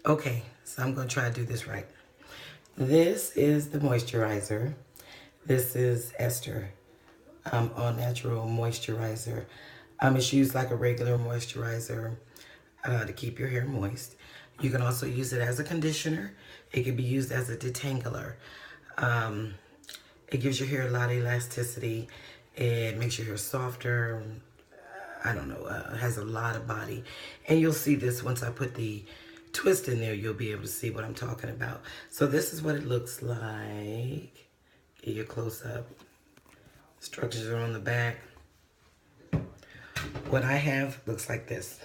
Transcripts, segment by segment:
Okay, so I'm going to try to do this right. This is the moisturizer. This is Esther All Natural Moisturizer. It's used like a regular moisturizer to keep your hair moist. You can also use it as a conditioner. It can be used as a detangler. Um, it gives your hair a lot of elasticity. It makes your hair softer. I don't know, has a lot of body. And you'll see this once I put the twist in there, you'll be able to see what I'm talking about. So this is what it looks like. Get your close up. Structures are on the back. What I have looks like this.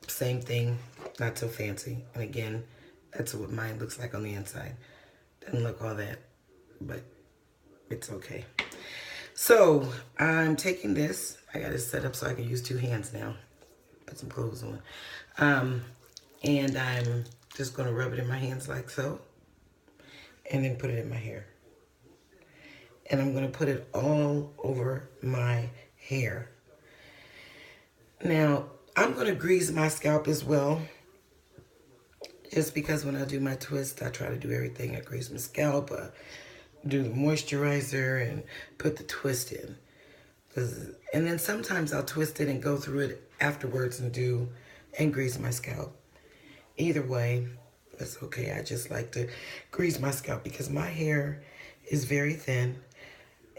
Same thing, not so fancy. And again, that's what mine looks like on the inside. Doesn't look all that, but it's okay. So I'm taking this. I got it set up so I can use two hands now. Put some clothes on. And I'm just going to rub it in my hands like so. And then put it in my hair. And I'm going to put it all over my hair. Now, I'm going to grease my scalp as well. Just because when I do my twist, I try to do everything. I grease my scalp, do the moisturizer, and put the twist in. And then sometimes I'll twist it and go through it afterwards and grease my scalp. Either way, it's okay. I just like to grease my scalp because my hair is very thin.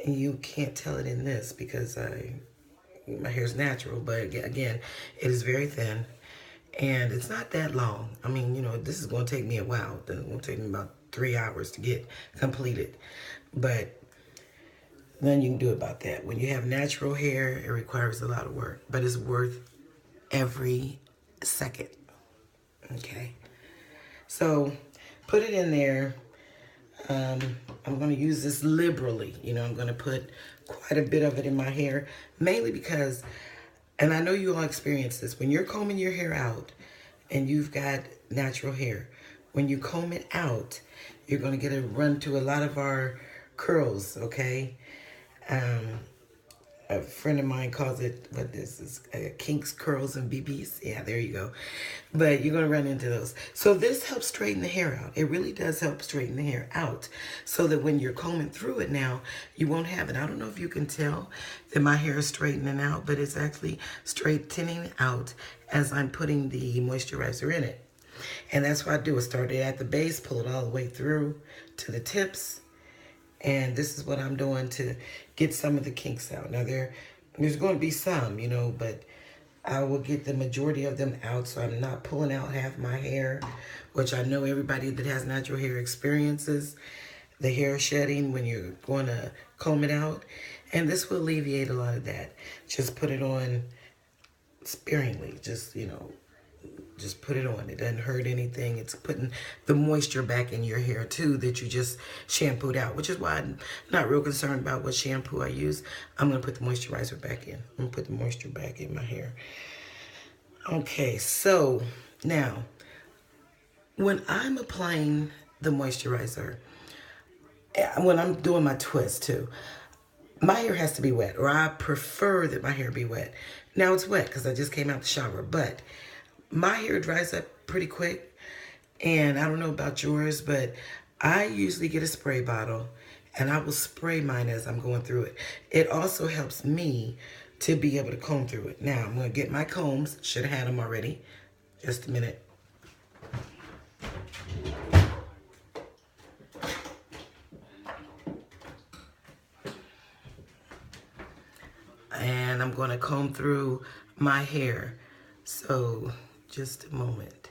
And you can't tell it in this because my hair is natural. But again, it is very thin. And it's not that long. I mean, you know, this is going to take me a while. It's going to take me about 3 hours to get completed. But then you can do about that. When you have natural hair, it requires a lot of work. But it's worth every second. Okay. So put it in there. I'm going to use this liberally. You know, I'm going to put quite a bit of it in my hair. Mainly because, and I know you all experience this, when you're combing your hair out and you've got natural hair, when you comb it out, you're going to get a run to a lot of our curls, okay? A friend of mine calls it, what this is, kinks, curls, and BBs. Yeah, there you go. But you're going to run into those. So this helps straighten the hair out. It really does help straighten the hair out so that when you're combing through it now, you won't have it. I don't know if you can tell that my hair is straightening out, but it's actually straightening out as I'm putting the moisturizer in it. And that's what I do. I start it at the base, pull it all the way through to the tips. And this is what I'm doing to get some of the kinks out. Now, there's going to be some, you know, but I will get the majority of them out so I'm not pulling out half my hair, which I know everybody that has natural hair experiences, the hair shedding when you're going to comb it out. And this will alleviate a lot of that. Just put it on sparingly, just, you know, just put it on. It doesn't hurt anything. It's putting the moisture back in your hair too that you just shampooed out, which is why I'm not real concerned about what shampoo I use. I'm going to put the moisturizer back in. I'm going to put the moisture back in my hair. Okay, so now when I'm applying the moisturizer, when I'm doing my twist too, my hair has to be wet, or I prefer that my hair be wet. Now it's wet because I just came out the shower, but my hair dries up pretty quick, and I don't know about yours, but I usually get a spray bottle, and I will spray mine as I'm going through it. It also helps me to be able to comb through it. Now, I'm going to get my combs. Should have had them already. Just a minute. And I'm going to comb through my hair. So, just a moment.